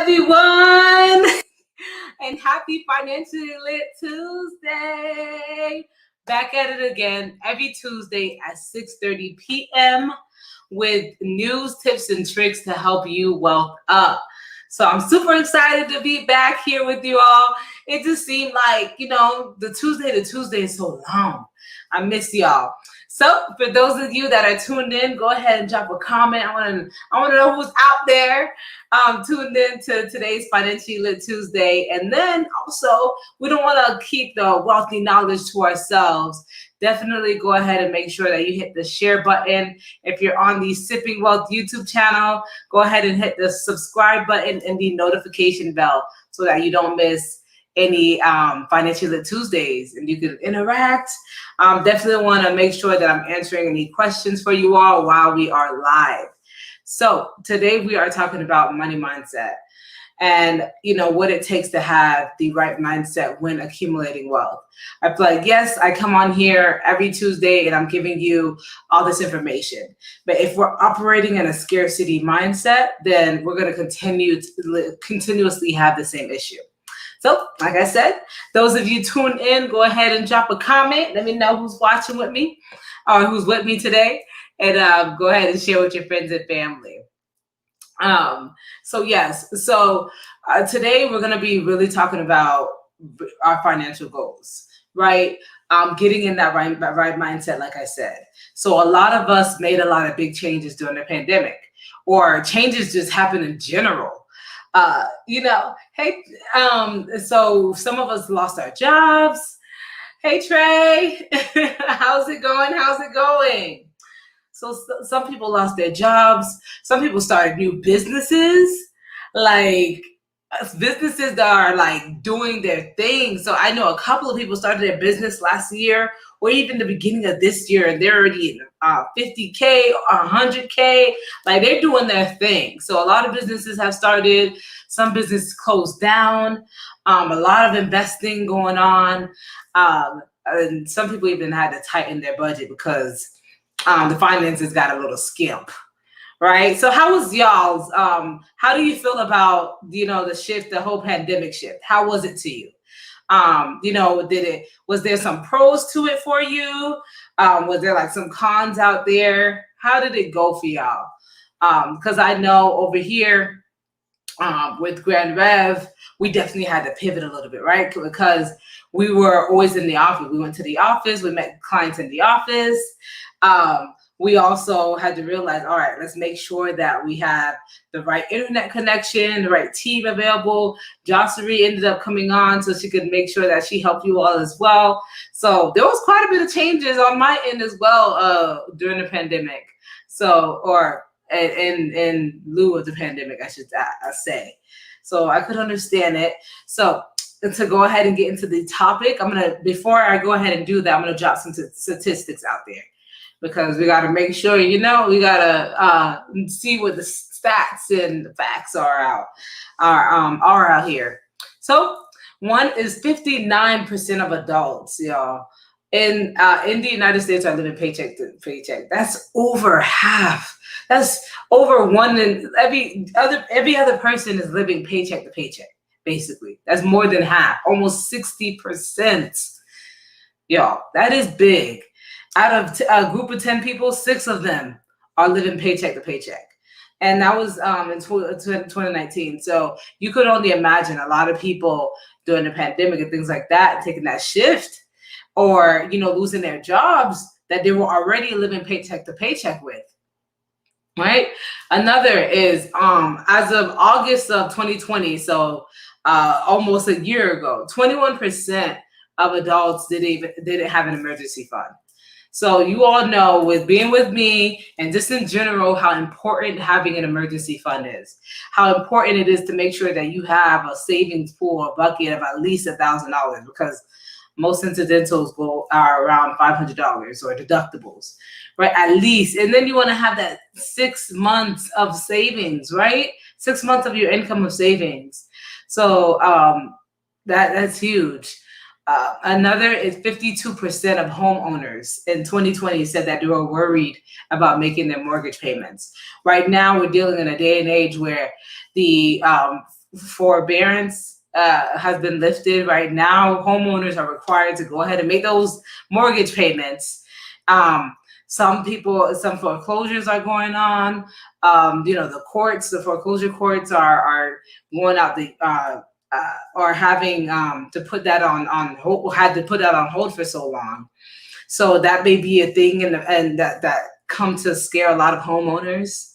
everyone, and happy Financially Lit Tuesday. Back at it again every Tuesday at 6:30 p.m. with news, tips, and tricks to help you wealth up. So I'm super excited to be back here with you all. It just seemed like, the Tuesday is so long. I miss y'all. So for those of you that are tuned in, go ahead and drop a comment. I want to know who's out there tuned in to today's Financially Lit Tuesday. And then also, we don't want to keep the wealthy knowledge to ourselves. Definitely go ahead and make sure that you hit the share button. If you're on the Sipping Wealth YouTube channel, go ahead and hit the subscribe button and the notification bell so that you don't miss any Financially Lit Tuesdays and you can interact. Definitely want to make sure that I'm answering any questions for you all while we are live. So today we are talking about money mindset and what it takes to have the right mindset when accumulating wealth. I feel like, yes, I come on here every Tuesday and I'm giving you all this information. But if we're operating in a scarcity mindset, then we're going to continuously have the same issue. So, like I said, those of you tuned in, go ahead and drop a comment. Let me know who's watching with me or who's with me today. And go ahead and share with your friends and family. Today we're going to be really talking about our financial goals, right? Getting in that right mindset, like I said. So a lot of us made a lot of big changes during the pandemic, or changes just happened in general. So some of us lost our jobs. Hey, Trey, how's it going? So some people lost their jobs. Some people started new businesses, like businesses that are like doing their thing. So I know a couple of people started their business last year or even the beginning of this year, and they're already in 50K or 100K. Like they're doing their thing. So a lot of businesses have started. Some businesses closed down. A lot of investing going on. And some people even had to tighten their budget because the finances got a little skimp. Right. So how was y'all's? How do you feel about, the shift, the whole pandemic shift? How was it to you? Was there some pros to it for you? Was there like some cons out there? How did it go for y'all? Because I know over here with Grand Rev, we definitely had to pivot a little bit, right? Because we were always in the office. We went to the office. We met clients in the office. We also had to realize, all right, let's make sure that we have the right internet connection, the right team available. Jocelyn ended up coming on so she could make sure that she helped you all as well. So there was quite a bit of changes on my end as well during the pandemic. So, or in lieu of the pandemic, I should say. So I could understand it. So to go ahead and get into the topic, before I go ahead and do that, I'm going to drop some statistics out there. Because we got to make sure, we got to see what the stats and the facts are out here. So one is 59% of adults, y'all, in the United States are living paycheck to paycheck. That's over half. That's over one in every other person is living paycheck to paycheck. Basically, that's more than half, almost 60%. Y'all, that is big. Out of a group of 10 people, 6 of them are living paycheck to paycheck. And that was in 2019. So you could only imagine a lot of people during the pandemic and things like that, taking that shift or, losing their jobs that they were already living paycheck to paycheck with. Right. Another is as of August of 2020, so almost a year ago, 21% of adults didn't have an emergency fund. So you all know, with being with me and just in general, how important having an emergency fund is. How important it is to make sure that you have a savings pool, a bucket of at least $1,000, because most incidentals are around $500 or deductibles, right? At least. And then you want to have that 6 months of savings, right? 6 months of your income of savings. So that's huge. Another is 52% of homeowners in 2020 said that they were worried about making their mortgage payments. Right now, we're dealing in a day and age where the forbearance has been lifted. Right now, homeowners are required to go ahead and make those mortgage payments. Some foreclosures are going on. The foreclosure courts are going out or having to put that on hold, had to put that on hold for so long. So that may be a thing, and that come to scare a lot of homeowners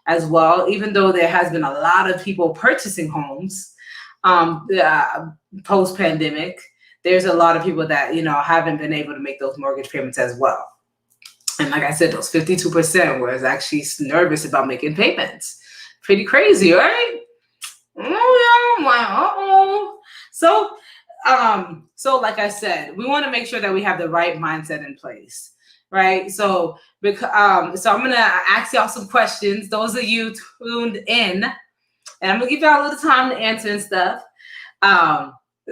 as well. Even though there has been a lot of people purchasing homes post pandemic, there's a lot of people that haven't been able to make those mortgage payments as well. And like I said, those 52% was actually nervous about making payments. Pretty crazy, right? Oh yeah, uh-oh. So like I said, we want to make sure that we have the right mindset in place, right? So I'm gonna ask y'all some questions. Those of you tuned in, and I'm gonna give y'all a little time to answer and stuff.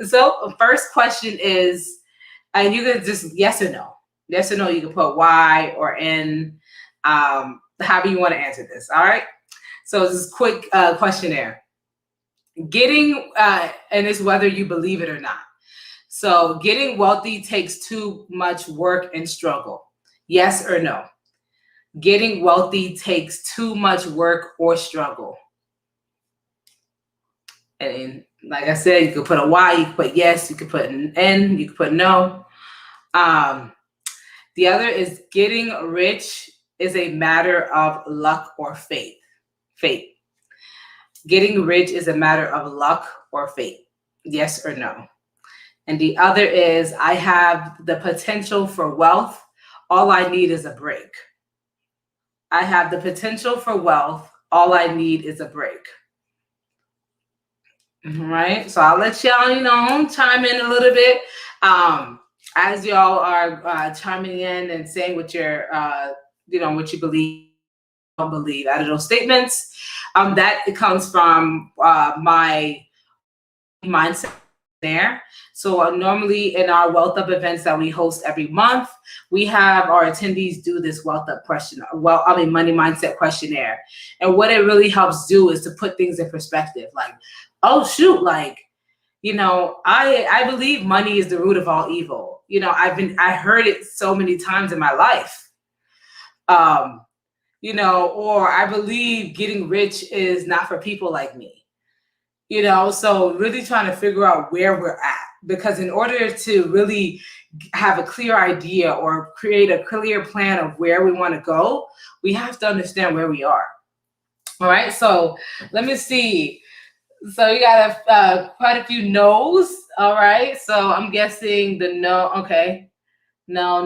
So first question is, and you can just yes or no. Yes or no, you can put Y or N, however you want to answer this. All right. So this is a quick questionnaire. And it's whether you believe it or not. So getting wealthy takes too much work and struggle. Yes or no? Getting wealthy takes too much work or struggle. And like I said, you could put a Y, you could put yes, you could put an N, you could put no. The other is getting rich is a matter of luck or fate. Fate. Getting rich is a matter of luck or fate. Yes or no? And the other is I have the potential for wealth. All I need is a break. I have the potential for wealth. All I need is a break. All right. So I'll let y'all, chime in a little bit. As y'all are chiming in and saying what what you believe, don't believe out of those statements, that it comes from my mindset there. So normally in our Wealth Up events that we host every month, we have our attendees do this Money Mindset questionnaire. And what it really helps do is to put things in perspective. Like, oh shoot, like, I believe money is the root of all evil. I heard it so many times in my life. Or I believe getting rich is not for people like me. So really trying to figure out where we're at, because in order to really have a clear idea or create a clear plan of where we want to go, we have to understand where we are. All right. So let me see. So you got quite a few no's. All right. So I'm guessing the no. Okay. No.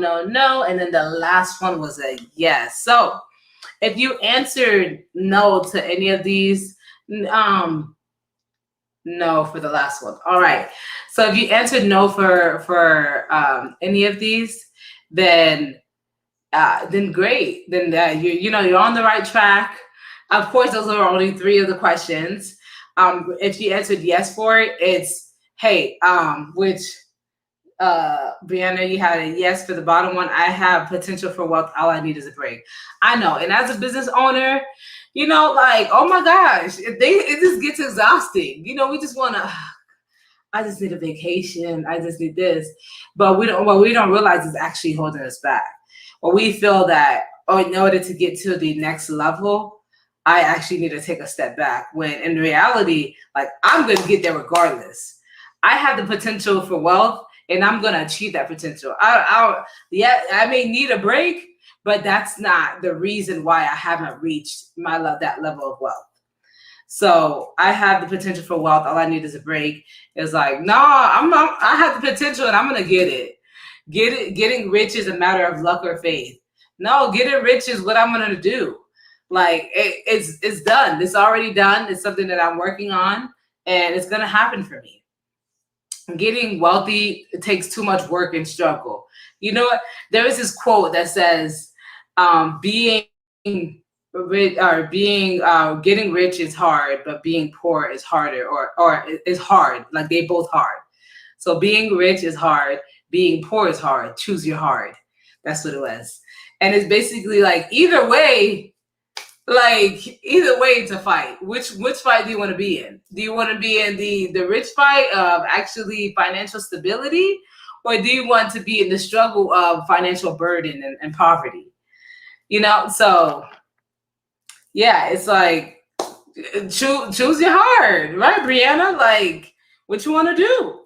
And then the last one was a yes. So if you answered no to any of these, no for the last one. All right. So if you answered no for any of these, then great. Then you're on the right track. Of course, those are only 3 of the questions. If you answered yes for it, it's hey, which Brianna, you had a yes for the bottom one. I have potential for wealth. All I need is a break. I know. And as a business owner, like, oh my gosh, it just gets exhausting. We just want to, I just need a vacation. I just need this. But what we don't realize is actually holding us back. Or we feel that, in order to get to the next level, I actually need to take a step back. When in reality, like, I'm going to get there regardless. I have the potential for wealth, and I'm going to achieve that potential. I may need a break, but that's not the reason why I haven't reached that level of wealth. So I have the potential for wealth. All I need is a break. It's like, no, I have the potential and I'm going to get it. Getting rich is a matter of luck or faith. No, getting rich is what I'm going to do. Like, it's done. It's already done. It's something that I'm working on, and it's going to happen for me. Getting wealthy, it takes too much work and struggle. You know what? There is this quote that says, being rich or getting rich is hard, but being poor is harder, or is hard. Like, they both hard. So being rich is hard, being poor is hard. Choose your hard. That's what it was. And it's basically like, either way, Like either way, it's a fight. Which fight do you want to be in? Do you want to be in the rich fight of actually financial stability, or do you want to be in the struggle of financial burden and poverty? So yeah, it's like choose your heart, right, Brianna? Like, what you want to do?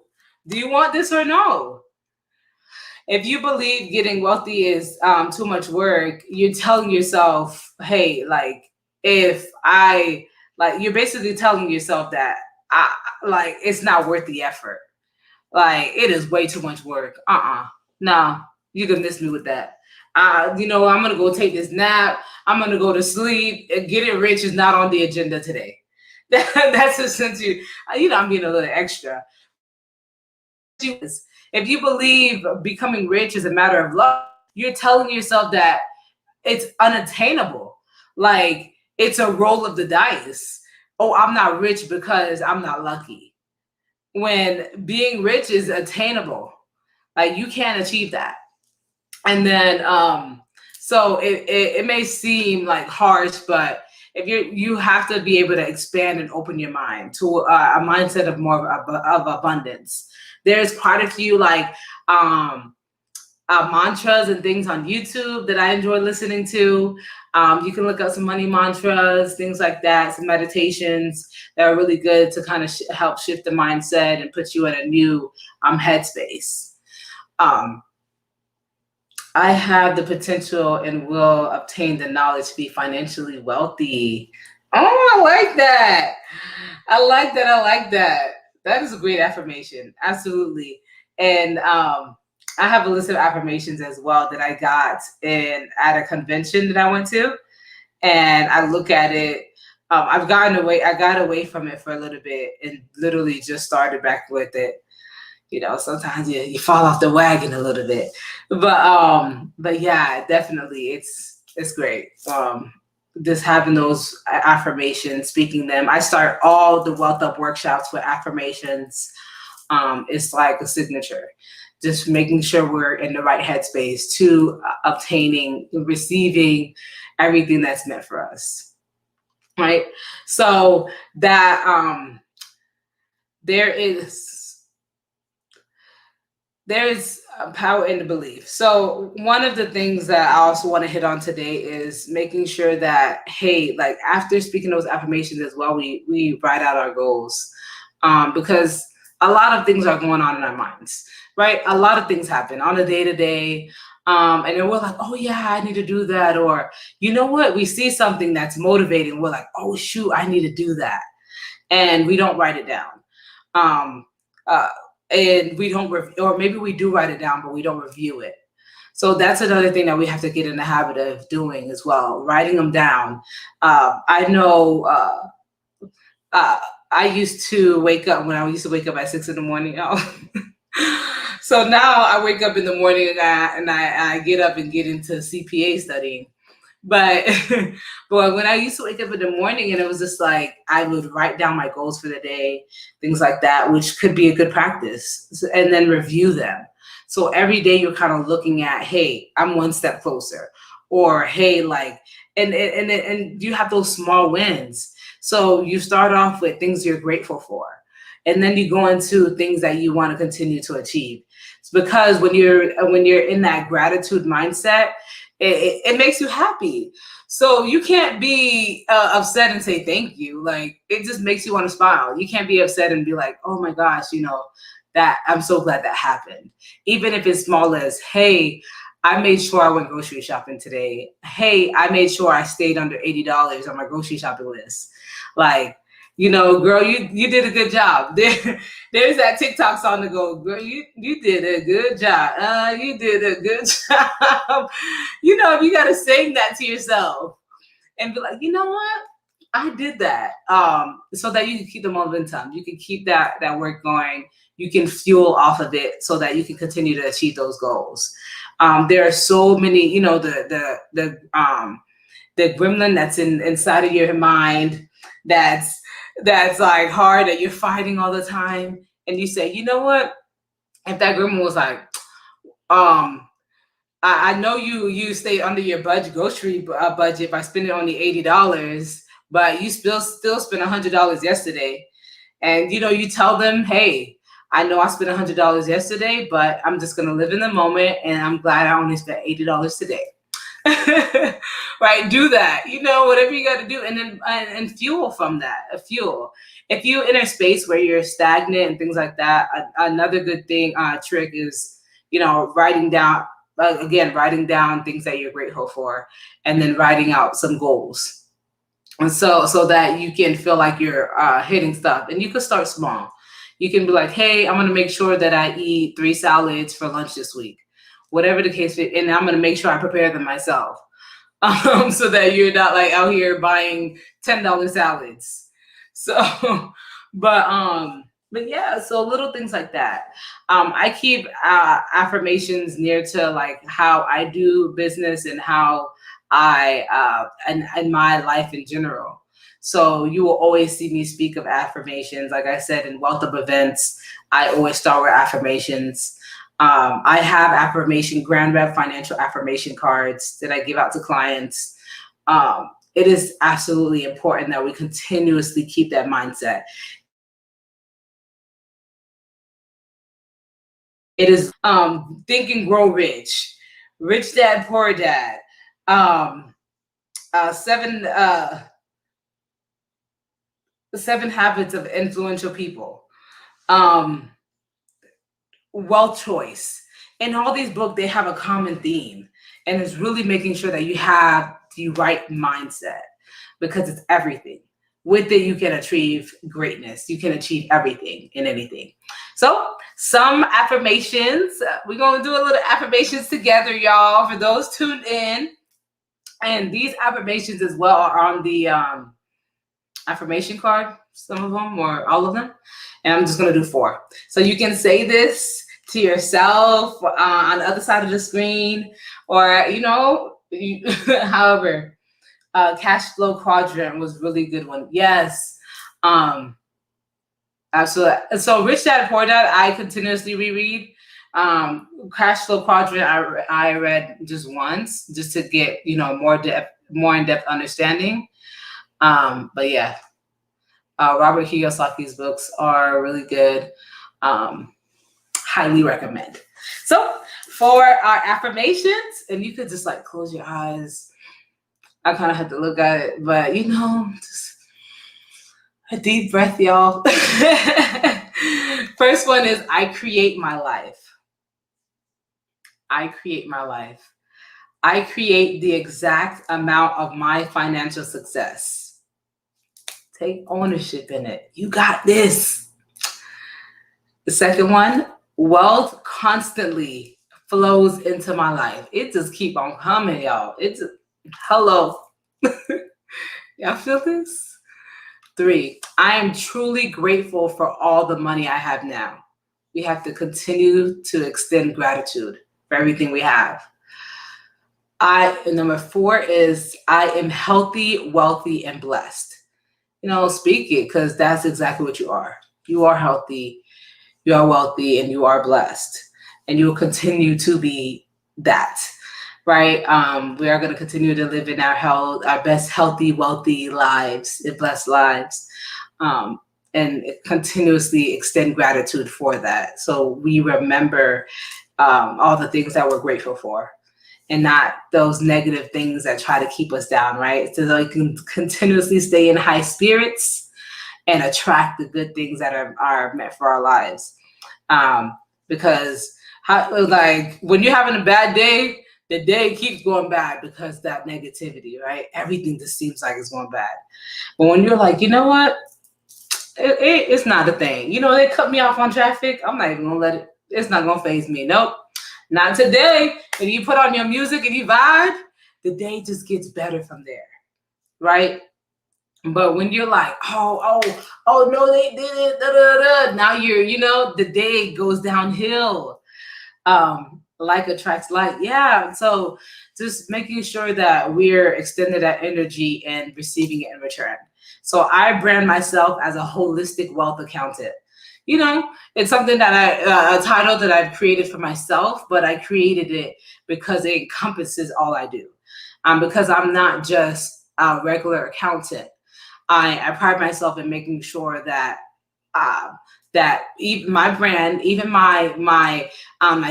Do you want this or no? If you believe getting wealthy is too much work, you're telling yourself, hey, like, if I, like, you're basically telling yourself that, I, like, it's not worth the effort. Like, it is way too much work. No, you can miss me with that. I'm going to go take this nap. I'm going to go to sleep. Getting rich is not on the agenda today. That's essentially, I'm being a little extra. If you believe becoming rich is a matter of luck, you're telling yourself that it's unattainable. Like, it's a roll of the dice. Oh, I'm not rich because I'm not lucky. When being rich is attainable, like, you can't achieve that. And then, so it may seem like harsh, but if you have to be able to expand and open your mind to a mindset of more of abundance. There's quite a few like mantras and things on YouTube that I enjoy listening to. You can look up some money mantras, things like that, some meditations that are really good to kind of help shift the mindset and put you in a new headspace. I have the potential and will obtain the knowledge to be financially wealthy. Oh, I like that. I like that. I like that. That is a great affirmation. Absolutely. And I have a list of affirmations as well that I got at a convention that I went to. And I look at it. I got away from it for a little bit and literally just started back with it. Sometimes you fall off the wagon a little bit, but yeah, definitely it's great. Just having those affirmations, speaking them. I start all the Wealth Up workshops with affirmations. It's like a signature, just making sure we're in the right headspace to obtaining, receiving everything that's meant for us. Right. So that there's power in the belief. So one of the things that I also want to hit on today is making sure that, hey, like after speaking those affirmations as well, we write out our goals, because a lot of things are going on in our minds, right? A lot of things happen on a day to day. And then we're like, oh yeah, I need to do that. Or, you know what? We see something that's motivating. We're like, oh shoot, I need to do that. And we don't write it down. Um, uh, and we don't, or maybe we do write it down, but we don't review it. So that's another thing that we have to get in the habit of doing as well, writing them down. I know I used to wake up when I used to wake up at 6 a.m. So now I wake up in the morning and I get up and get into CPA studying. But but when I used to wake up in the morning and it was just like I would write down my goals for the day, things like that, which could be a good practice, and then review them. So every day you're kind of looking at, hey, I'm one step closer, or hey, like, and you have those small wins. So you start off with things you're grateful for, and then you go into things that you want to continue to achieve. It's because when you're in that gratitude mindset, it makes you happy. So you can't be upset and say thank you. Like, it just makes you want to smile. You can't be upset and be like, oh my gosh, that I'm so glad that happened. Even if it's small as, hey, I made sure I went grocery shopping today. Hey, I made sure I stayed under $80 on my grocery shopping list. Like, girl, you did a good job. There's that TikTok song to go, girl, you did a good job. You did a good job. You got to sing that to yourself and be like, you know what? I did that. So that you can keep the momentum. You can keep that work going. You can fuel off of it so that you can continue to achieve those goals. There are so many, the gremlin that's inside of your mind that's like hard, that you're fighting all the time, and you say, you know what, if that gremlin was like, I know you stay under your grocery budget by spending only $80, but you still spent $100 yesterday. And you tell them, hey, I know I spent $100 yesterday, but I'm just gonna live in the moment, and I'm glad I only spent $80 today. Right? Do that. Whatever you got to do, and then and fuel from that. A fuel. If you in a space where you're stagnant and things like that, another good thing trick is writing down. Again, writing down things that you're grateful for, and then writing out some goals, and so that you can feel like you're hitting stuff. And you can start small. You can be like, hey, I'm going to make sure that I eat 3 salads for lunch this week, whatever the case, and I'm going to make sure I prepare them myself, so that you're not like out here buying $10 salads. So, but yeah, so little things like that. I keep affirmations near to like how I do business and how and my life in general. So you will always see me speak of affirmations. Like I said, in Wealth of Events, I always start with affirmations. I have Grand Rev financial affirmation cards that I give out to clients. It is absolutely important that we continuously keep that mindset. It is Think and Grow Rich, Rich Dad, Poor Dad, seven habits of influential people, Wealth Choice. In all these books, they have a common theme, and it's really making sure that you have the right mindset, because it's everything. With it, you can achieve greatness. You can achieve everything and anything. So some affirmations. We're going to do a little affirmations together, y'all, for those tuned in. And these affirmations as well are on the affirmation card, some of them or all of them. And I'm just going to do 4. So you can say this to yourself on the other side of the screen, or, however. Cash flow quadrant was really good one. Yes. Absolutely. So Rich Dad Poor Dad, I continuously reread. Cash flow quadrant, I read just once, just to get more in-depth understanding. But yeah, Robert Kiyosaki's books are really good. Highly recommend. So for our affirmations, and you could just like close your eyes. I kind of had to look at it, but just a deep breath, y'all. First one is, I create my life. I create my life. I create the exact amount of my financial success. Take ownership in it. You got this. The second one, wealth constantly flows into my life. It just keep on coming, y'all. Hello. Y'all feel this? 3, I am truly grateful for all the money I have now. We have to continue to extend gratitude for everything we have. Number 4 is, I am healthy, wealthy, and blessed. Speak it, because that's exactly what you are. You are healthy, you are wealthy, and you are blessed. And you will continue to be that. Right? We are going to continue to live in our best healthy, wealthy lives, and blessed lives, and continuously extend gratitude for that. So we remember all the things that we're grateful for, and not those negative things that try to keep us down, right? So that we can continuously stay in high spirits and attract the good things that are meant for our lives. Because when you're having a bad day, the day keeps going bad because that negativity, right? Everything just seems like it's going bad. But when you're like, you know what? It's not a thing. They cut me off on traffic. I'm not even going to let it. It's not going to faze me. Nope. Not today. And you put on your music and you vibe, the day just gets better from there, right? But when you're like, oh no, they did it. Da, da, da. Now the day goes downhill. Like attracts like. Yeah. So just making sure that we're extending that energy and receiving it in return. So I brand myself as a holistic wealth accountant. It's something that a title that I've created for myself, but I created it because it encompasses all I do. Because I'm not just a regular accountant. I pride myself in making sure that uh, even my brand, even my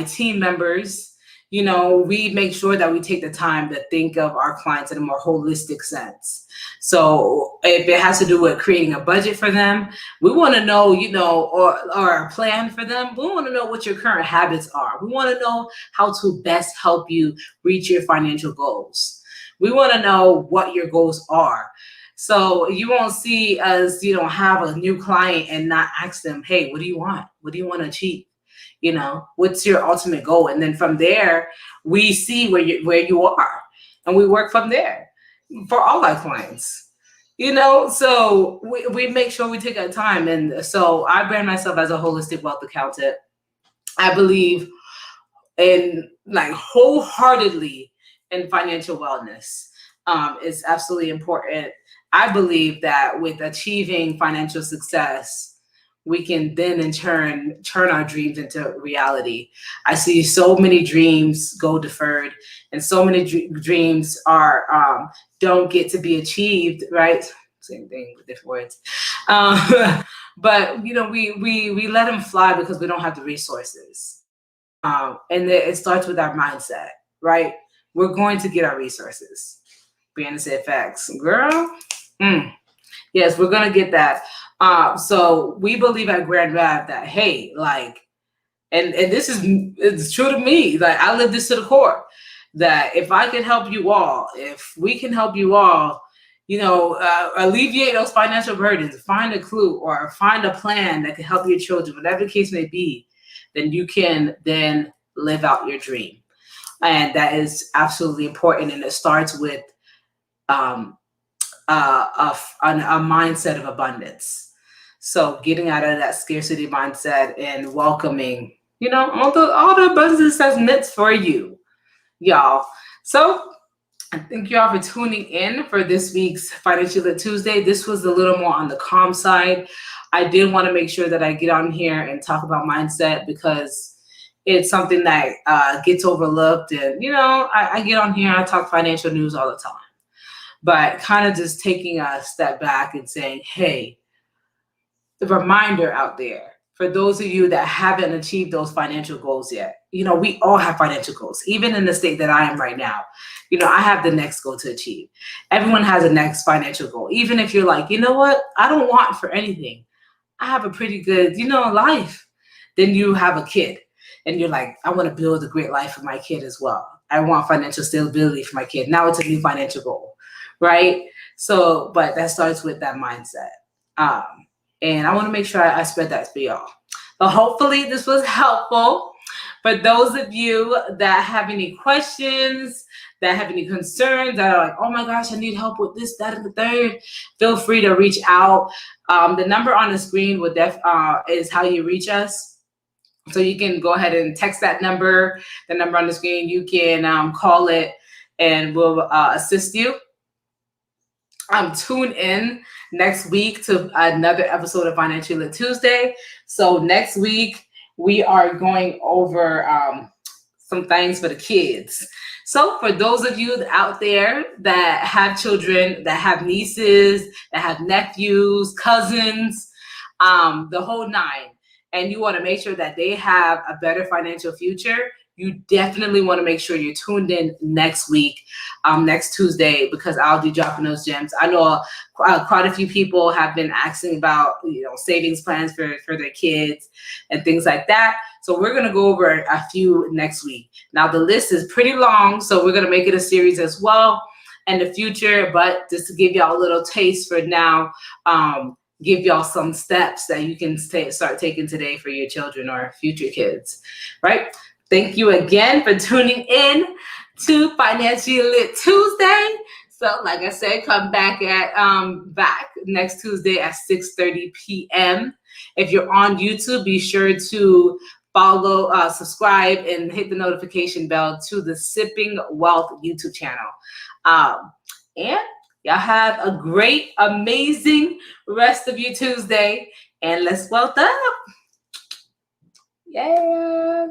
team members, we make sure that we take the time to think of our clients in a more holistic sense. So if it has to do with creating a budget for them, we want to know, or a plan for them. We want to know what your current habits are. We want to know how to best help you reach your financial goals. We want to know what your goals are. So you won't see us, have a new client and not ask them, hey, what do you want? What do you want to achieve? What's your ultimate goal? And then from there, we see where you are, and we work from there for all our clients. So we make sure we take our time. And so I brand myself as a holistic wealth accountant. I believe in, like, wholeheartedly in financial wellness. Is absolutely important. I believe that with achieving financial success, we can then in turn our dreams into reality. I see so many dreams go deferred, and so many dreams are don't get to be achieved. Right? Same thing with different words. But we let them fly because we don't have the resources. And it starts with our mindset, right? We're going to get our resources. Brianna said facts. Girl, yes, we're going to get that. So we believe at Grand Rap that, hey, like, and this it's true to me. Like, I live this to the core, that if I can help you all, if we can help you all, alleviate those financial burdens, find a clue or find a plan that can help your children, whatever the case may be, then you can then live out your dream. And that is absolutely important. And it starts with a mindset of abundance. So getting out of that scarcity mindset and welcoming, all the abundance that's meant for you, y'all. So thank you all for tuning in for this week's Financial Lit Tuesday. This was a little more on the calm side. I did want to make sure that I get on here and talk about mindset, because it's something that gets overlooked. And, I get on here, I talk financial news all the time. But kind of just taking a step back and saying, hey, the reminder out there for those of you that haven't achieved those financial goals yet. We all have financial goals, even in the state that I am right now. I have the next goal to achieve. Everyone has a next financial goal. Even if you're like, you know what, I don't want for anything. I have a pretty good, life. Then you have a kid and you're like, I want to build a great life for my kid as well. I want financial stability for my kid. Now it's a new financial goal, right? So, but that starts with that mindset. And I want to make sure I spread that for y'all. But hopefully this was helpful. For those of you that have any questions, that have any concerns, that are like, oh my gosh, I need help with this, that, and the third, feel free to reach out. The number on the screen is how you reach us. So you can go ahead and text that number, the number on the screen. You can call it and we'll assist you. Tune in next week to another episode of Financial Lit Tuesday. So next week, we are going over some things for the kids. So for those of you out there that have children, that have nieces, that have nephews, cousins, the whole nine, and you want to make sure that they have a better financial future, you definitely want to make sure you're tuned in next week, next Tuesday, because I'll be dropping those gems. I know quite a few people have been asking about, savings plans for their kids and things like that. So we're going to go over a few next week. Now, the list is pretty long, so we're going to make it a series as well in the future. But just to give y'all a little taste for now, give y'all some steps that you can start taking today for your children or future kids, right? Thank you again for tuning in to Financially Lit Tuesday. So, like I said, come back back next Tuesday at 6:30 p.m. If you're on YouTube, be sure to follow, subscribe, and hit the notification bell to the Sipping Wealth YouTube channel. And y'all have a great, amazing rest of your Tuesday, and let's wealth up. Yeah.